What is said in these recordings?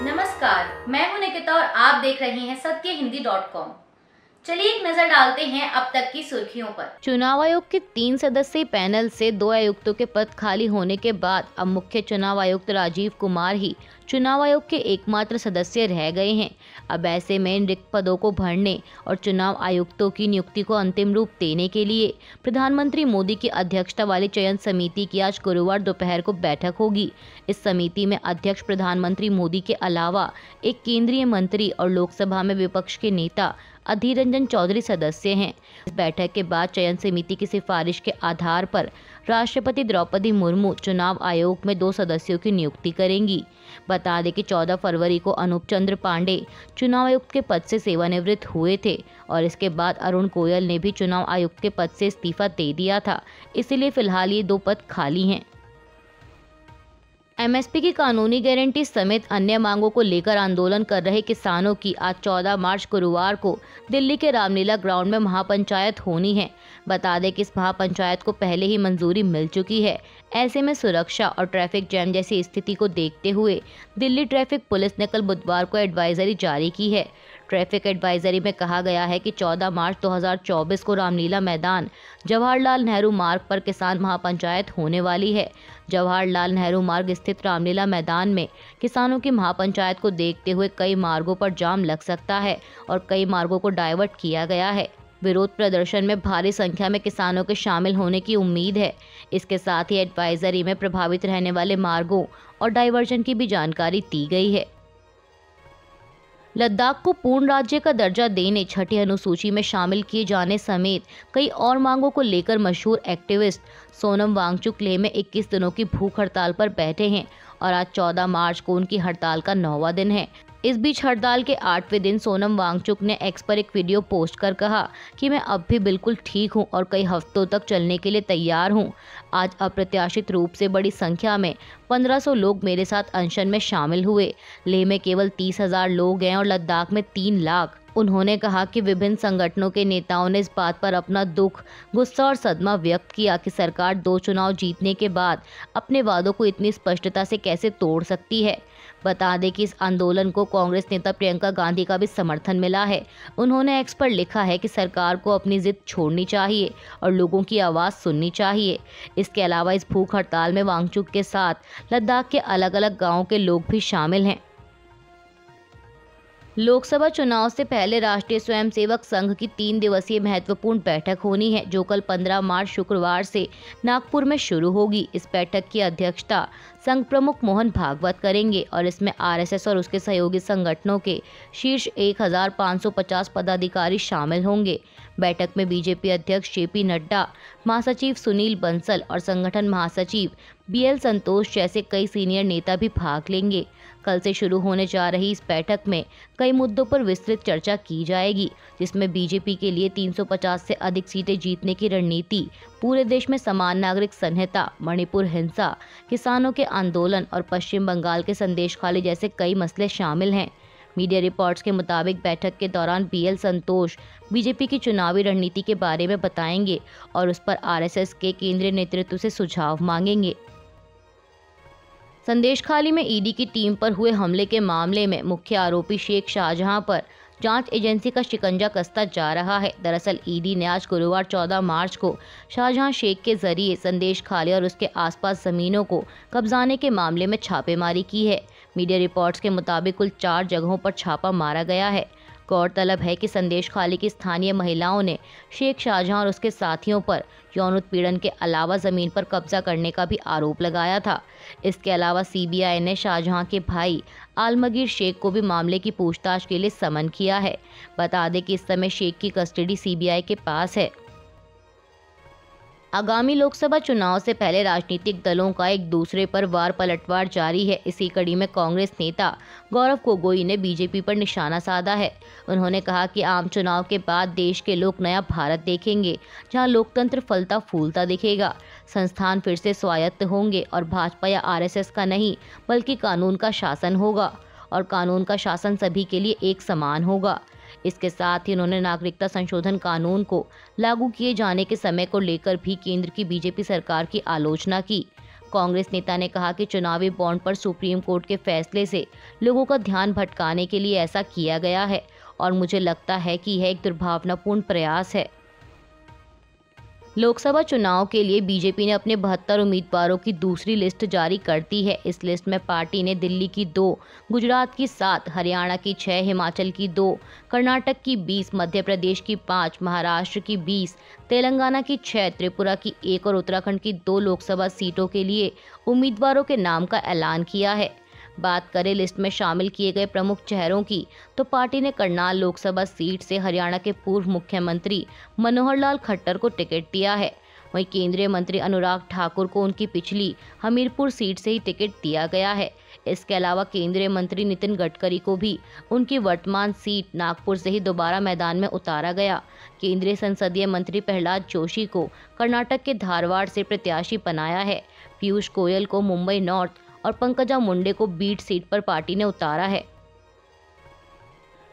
नमस्कार, मैं हूं निकिता और आप देख रहे हैं सत्यहिंदी.com। चलिए एक नजर डालते हैं अब तक की सुर्खियों पर। चुनाव आयोग के 3 सदस्यीय पैनल से 2 आयुक्तों के पद खाली होने के बाद अब मुख्य चुनाव आयुक्त राजीव कुमार ही चुनाव आयोग के एकमात्र सदस्य रह गए हैं। अब ऐसे में इन रिक्त पदों को भरने और चुनाव आयुक्तों की नियुक्ति को अंतिम रूप देने के लिए प्रधानमंत्री मोदी की अध्यक्षता वाली चयन समिति की आज गुरुवार दोपहर को बैठक होगी। इस समिति में अध्यक्ष प्रधानमंत्री मोदी के अलावा एक केंद्रीय मंत्री और लोकसभा में विपक्ष के नेता अधीर रंजन चौधरी सदस्य हैं। इस बैठक के बाद चयन समिति की सिफारिश के आधार पर राष्ट्रपति द्रौपदी मुर्मू चुनाव आयोग में 2 सदस्यों की नियुक्ति करेंगी। बता दें कि 14 फरवरी को अनूप चंद्र पांडे चुनाव आयुक्त के पद से सेवानिवृत्त हुए थे और इसके बाद अरुण गोयल ने भी चुनाव आयुक्त के पद से इस्तीफा दे दिया था। इसलिए फिलहाल ये 2 पद खाली हैं। एमएसपी की कानूनी गारंटी समेत अन्य मांगों को लेकर आंदोलन कर रहे किसानों की आज 14 मार्च गुरुवार को दिल्ली के रामलीला ग्राउंड में महापंचायत होनी है। बता दें कि इस महापंचायत को पहले ही मंजूरी मिल चुकी है। ऐसे में सुरक्षा और ट्रैफिक जैम जैसी स्थिति को देखते हुए दिल्ली ट्रैफिक पुलिस ने कल बुधवार को एडवाइजरी जारी की है। ट्रैफिक एडवाइजरी में कहा गया है कि 14 मार्च 2024 को रामलीला मैदान जवाहरलाल नेहरू मार्ग पर किसान महापंचायत होने वाली है। जवाहरलाल नेहरू मार्ग स्थित रामलीला मैदान में किसानों की महापंचायत को देखते हुए कई मार्गों पर जाम लग सकता है और कई मार्गों को डाइवर्ट किया गया है। विरोध प्रदर्शन में भारी संख्या में किसानों के शामिल होने की उम्मीद है। इसके साथ ही एडवाइजरी में प्रभावित रहने वाले मार्गों और डाइवर्जन की भी जानकारी दी गई है। लद्दाख को पूर्ण राज्य का दर्जा देने, छठी अनुसूची में शामिल किए जाने समेत कई और मांगों को लेकर मशहूर एक्टिविस्ट सोनम वांगचुक लेह में 21 दिनों की भूख हड़ताल पर बैठे हैं और आज 14 मार्च को उनकी हड़ताल का 9वां दिन है। इस बीच हड़ताल के 8वें दिन सोनम वांगचुक ने एक्स पर एक वीडियो पोस्ट कर कहा कि मैं अब भी बिल्कुल ठीक हूं और कई हफ्तों तक चलने के लिए तैयार हूं। आज अप्रत्याशित रूप से बड़ी संख्या में 1500 लोग मेरे साथ अनशन में शामिल हुए। लेह में केवल 30,000 लोग हैं और लद्दाख में 3 लाख। उन्होंने कहा कि विभिन्न संगठनों के नेताओं ने इस बात पर अपना दुख, गुस्सा और सदमा व्यक्त किया कि सरकार 2 चुनाव जीतने के बाद अपने वादों को इतनी स्पष्टता से कैसे तोड़ सकती है। बता दें कि इस आंदोलन को कांग्रेस नेता प्रियंका गांधी का भी समर्थन मिला है। उन्होंने एक्स पर लिखा है कि सरकार को अपनी जिद छोड़नी चाहिए और लोगों की आवाज़ सुननी चाहिए। इसके अलावा इस भूख हड़ताल में वांगचुक के साथ लद्दाख के अलग अलग गाँवों के लोग भी शामिल हैं। लोकसभा चुनाव से पहले राष्ट्रीय स्वयंसेवक संघ की 3 दिवसीय महत्वपूर्ण बैठक होनी है, जो कल 15 मार्च शुक्रवार से नागपुर में शुरू होगी। इस बैठक की अध्यक्षता संघ प्रमुख मोहन भागवत करेंगे और इसमें आरएसएस और उसके सहयोगी संगठनों के शीर्ष 1550 पदाधिकारी शामिल होंगे। बैठक में बीजेपी अध्यक्ष जेपी नड्डा, महासचिव सुनील बंसल और संगठन महासचिव बीएल संतोष जैसे कई सीनियर नेता भी भाग लेंगे। कल से शुरू होने जा रही इस बैठक में कई मुद्दों पर विस्तृत चर्चा की जाएगी, जिसमें बीजेपी के लिए 350 से अधिक सीटें जीतने की रणनीति, पूरे देश में समान नागरिक संहिता, मणिपुर हिंसा, किसानों के आंदोलन और पश्चिम बंगाल के संदेशखाली जैसे कई मसले शामिल हैं। मीडिया रिपोर्ट्स के मुताबिक बैठक के दौरान बीएल संतोष बीजेपी की चुनावी रणनीति के बारे में बताएंगे और उस पर आरएसएस के केंद्रीय नेतृत्व से सुझाव मांगेंगे। संदेशखाली में ईडी की टीम पर हुए हमले के मामले में मुख्य आरोपी शेख शाहजहां पर जांच एजेंसी का शिकंजा कसता जा रहा है। दरअसल ईडी ने आज गुरुवार 14 मार्च को शाहजहां शेख के जरिए संदेशखाली और उसके आसपास जमीनों को कब्जाने के मामले में छापेमारी की है। मीडिया रिपोर्ट्स के मुताबिक कुल 4 जगहों पर छापा मारा गया है। गौरतलब है कि संदेशखाली की स्थानीय महिलाओं ने शेख शाहजहां और उसके साथियों पर यौन उत्पीड़न के अलावा जमीन पर कब्जा करने का भी आरोप लगाया था। इसके अलावा सीबीआई ने शाहजहां के भाई आलमगीर शेख को भी मामले की पूछताछ के लिए समन किया है। बता दें कि इस समय शेख की कस्टडी सीबीआई के पास है। आगामी लोकसभा चुनाव से पहले राजनीतिक दलों का एक दूसरे पर वार पलटवार जारी है। इसी कड़ी में कांग्रेस नेता गौरव गोगोई ने बीजेपी पर निशाना साधा है। उन्होंने कहा कि आम चुनाव के बाद देश के लोग नया भारत देखेंगे, जहां लोकतंत्र फलता फूलता दिखेगा, संस्थान फिर से स्वायत्त होंगे और भाजपा या आरएसएस का नहीं बल्कि कानून का शासन होगा और कानून का शासन सभी के लिए एक समान होगा। इसके साथ ही उन्होंने नागरिकता संशोधन कानून को लागू किए जाने के समय को लेकर भी केंद्र की बीजेपी सरकार की आलोचना की। कांग्रेस नेता ने कहा कि चुनावी बॉन्ड पर सुप्रीम कोर्ट के फैसले से लोगों का ध्यान भटकाने के लिए ऐसा किया गया है और मुझे लगता है कि यह एक दुर्भावनापूर्ण प्रयास है। लोकसभा चुनाव के लिए बीजेपी ने अपने 72 उम्मीदवारों की दूसरी लिस्ट जारी कर दी है। इस लिस्ट में पार्टी ने दिल्ली की 2, गुजरात की 7, हरियाणा की 6, हिमाचल की 2, कर्नाटक की 20, मध्य प्रदेश की 5, महाराष्ट्र की 20, तेलंगाना की 6, त्रिपुरा की 1 और उत्तराखंड की 2 लोकसभा सीटों के लिए उम्मीदवारों के नाम का ऐलान किया है। बात करें लिस्ट में शामिल किए गए प्रमुख चेहरों की, तो पार्टी ने करनाल लोकसभा सीट से हरियाणा के पूर्व मुख्यमंत्री मनोहर लाल खट्टर को टिकट दिया है। वहीं केंद्रीय मंत्री अनुराग ठाकुर को उनकी पिछली हमीरपुर सीट से ही टिकट दिया गया है। इसके अलावा केंद्रीय मंत्री नितिन गडकरी को भी उनकी वर्तमान सीट नागपुर से ही दोबारा मैदान में उतारा गया। केंद्रीय संसदीय मंत्री प्रहलाद जोशी को कर्नाटक के धारवाड़ से प्रत्याशी बनाया है। पीयूष गोयल को मुंबई नॉर्थ और पंकजा मुंडे को बीट सीट पर पार्टी ने उतारा है।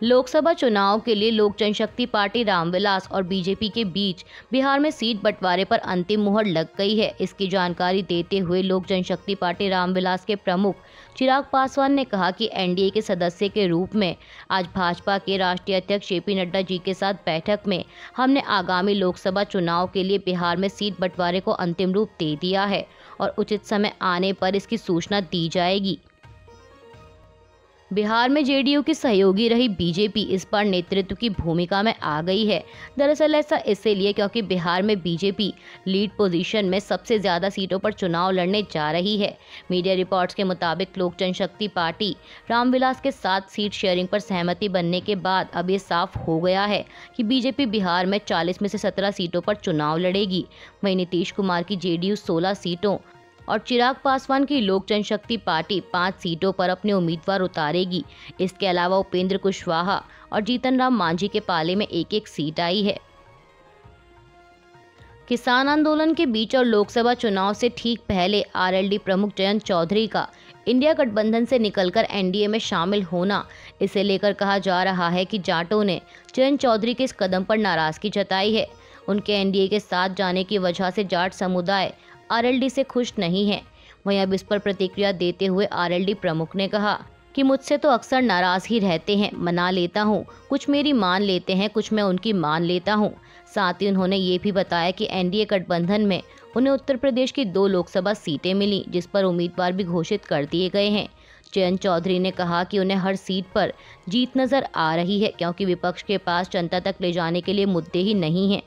लोकसभा चुनाव के लिए लोक जनशक्ति पार्टी रामविलास और बीजेपी के बीच बिहार में सीट बंटवारे पर अंतिम मुहर लग गई है। इसकी जानकारी देते हुए लोक जनशक्ति पार्टी रामविलास के प्रमुख चिराग पासवान ने कहा कि एनडीए के सदस्य के रूप में आज भाजपा के राष्ट्रीय अध्यक्ष जेपी नड्डा जी के साथ बैठक में हमने आगामी लोकसभा चुनाव के लिए बिहार में सीट बंटवारे को अंतिम रूप दे दिया है और उचित समय आने पर इसकी सूचना दी जाएगी। बिहार में जेडीयू की सहयोगी रही बीजेपी इस बार नेतृत्व की भूमिका में आ गई है। दरअसल ऐसा इसलिए क्योंकि बिहार में बीजेपी लीड पोजीशन में सबसे ज़्यादा सीटों पर चुनाव लड़ने जा रही है। मीडिया रिपोर्ट्स के मुताबिक लोक जनशक्ति पार्टी रामविलास के साथ सीट शेयरिंग पर सहमति बनने के बाद अब ये साफ हो गया है कि बीजेपी बिहार में 40 में से 17 सीटों पर चुनाव लड़ेगी। वहीं नीतीश कुमार की जेडीयू 16 सीटों और चिराग पासवान की लोक जनशक्ति पार्टी 5 सीटों पर अपने उम्मीदवार उतारेगी। इसके अलावा उपेंद्र कुशवाहा और जीतन राम मांझी के पाले में एक एक सीट आई है। किसान आंदोलन के बीच और लोकसभा चुनाव से ठीक पहले आरएलडी प्रमुख जयंत चौधरी का इंडिया गठबंधन से निकलकर एनडीए में शामिल होना, इसे लेकर कहा जा रहा है कि जाटों ने जयंत चौधरी के इस कदम पर नाराजगी जताई है। उनके एनडीए के साथ जाने की वजह से जाट समुदाय आरएलडी से खुश नहीं है। वहीं अब इस पर प्रतिक्रिया देते हुए आरएलडी प्रमुख ने कहा कि मुझसे तो अक्सर नाराज ही रहते हैं, मना लेता हूं, कुछ मेरी मान लेते हैं, कुछ मैं उनकी मान लेता हूं। साथ ही उन्होंने ये भी बताया कि एनडीए गठबंधन में उन्हें उत्तर प्रदेश की 2 लोकसभा सीटें मिली, जिस पर उम्मीदवार भी घोषित कर दिए गए हैं। जयंत चौधरी ने कहा कि उन्हें हर सीट पर जीत नजर आ रही है क्योंकि विपक्ष के पास जनता तक ले जाने के लिए मुद्दे ही नहीं हैं।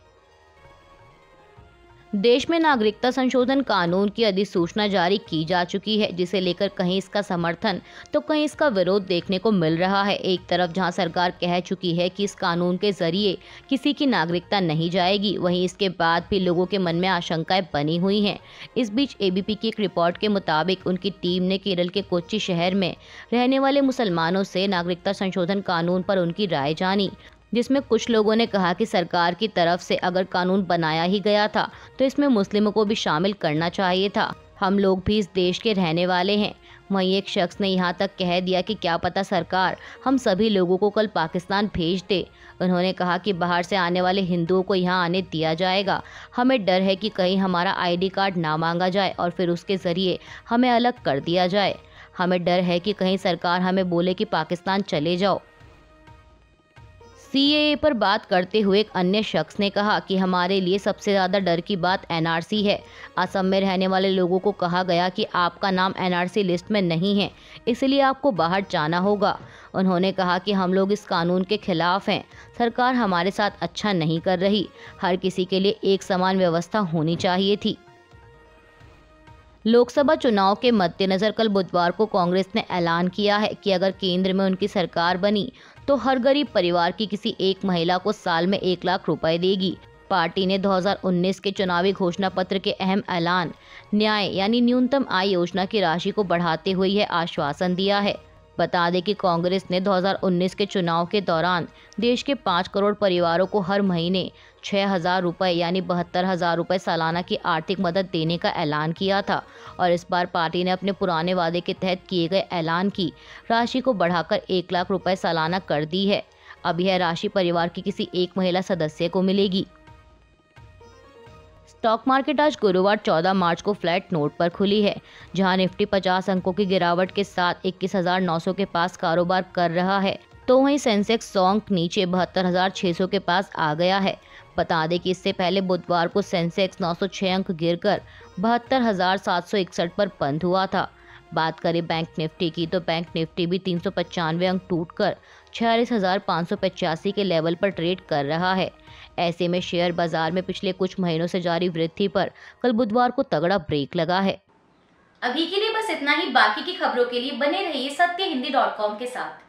देश में नागरिकता संशोधन कानून की अधिसूचना जारी की जा चुकी है, जिसे लेकर कहीं इसका समर्थन तो कहीं इसका विरोध देखने को मिल रहा है। एक तरफ जहां सरकार कह चुकी है कि इस कानून के जरिए किसी की नागरिकता नहीं जाएगी, वहीं इसके बाद भी लोगों के मन में आशंकाएं बनी हुई हैं। इस बीच एबीपी की एक रिपोर्ट के मुताबिक उनकी टीम ने केरल के कोच्चि शहर में रहने वाले मुसलमानों से नागरिकता संशोधन कानून पर उनकी राय जानी, जिसमें कुछ लोगों ने कहा कि सरकार की तरफ से अगर कानून बनाया ही गया था तो इसमें मुस्लिमों को भी शामिल करना चाहिए था। हम लोग भी इस देश के रहने वाले हैं। वहीं एक शख्स ने यहाँ तक कह दिया कि क्या पता सरकार हम सभी लोगों को कल पाकिस्तान भेज दे। उन्होंने कहा कि बाहर से आने वाले हिंदुओं को यहाँ आने दिया जाएगा। हमें डर है कि कहीं हमारा आईडी कार्ड ना मांगा जाए और फिर उसके ज़रिए हमें अलग कर दिया जाए। हमें डर है कि कहीं सरकार हमें बोले कि पाकिस्तान चले जाओ। सीएए पर बात करते हुए एक अन्य शख्स ने कहा कि हमारे लिए सबसे ज़्यादा डर की बात एनआरसी है। असम में रहने वाले लोगों को कहा गया कि आपका नाम एनआरसी लिस्ट में नहीं है, इसलिए आपको बाहर जाना होगा। उन्होंने कहा कि हम लोग इस कानून के खिलाफ हैं। सरकार हमारे साथ अच्छा नहीं कर रही। हर किसी के लिए एक समान व्यवस्था होनी चाहिए थी। लोकसभा चुनाव के मद्देनजर कल बुधवार को कांग्रेस ने ऐलान किया है कि अगर केंद्र में उनकी सरकार बनी तो हर गरीब परिवार की किसी एक महिला को साल में 1 लाख रुपए देगी। पार्टी ने 2019 के चुनावी घोषणा पत्र के अहम ऐलान न्याय यानी न्यूनतम आय योजना की राशि को बढ़ाते हुए यह आश्वासन दिया है। बता दें कि कांग्रेस ने 2019 के चुनाव के दौरान देश के 5 करोड़ परिवारों को हर महीने 6,000 रुपये यानी 72,000 रुपये सालाना की आर्थिक मदद देने का ऐलान किया था और इस बार पार्टी ने अपने पुराने वादे के तहत किए गए ऐलान की राशि को बढ़ाकर 1 लाख रुपये सालाना कर दी है। अब यह राशि परिवार की किसी एक महिला सदस्य को मिलेगी। स्टॉक मार्केट आज गुरुवार 14 मार्च को फ्लैट नोट पर खुली है, जहां निफ्टी 50 अंकों की गिरावट के साथ 21,900 के पास कारोबार कर रहा है, तो वहीं सेंसेक्स 100 अंक नीचे 72,600 के पास आ गया है। बता दें कि इससे पहले बुधवार को सेंसेक्स 906 अंक गिरकर 72,761 पर बंद हुआ था। बात करें बैंक निफ्टी की, तो बैंक निफ्टी भी 395 अंक टूटकर 46,585 के लेवल पर ट्रेड कर रहा है। ऐसे में शेयर बाजार में पिछले कुछ महीनों से जारी वृद्धि पर कल बुधवार को तगड़ा ब्रेक लगा है। अभी के लिए बस इतना ही। बाकी की खबरों के लिए बने रहिए सत्यहिंदी.com के साथ।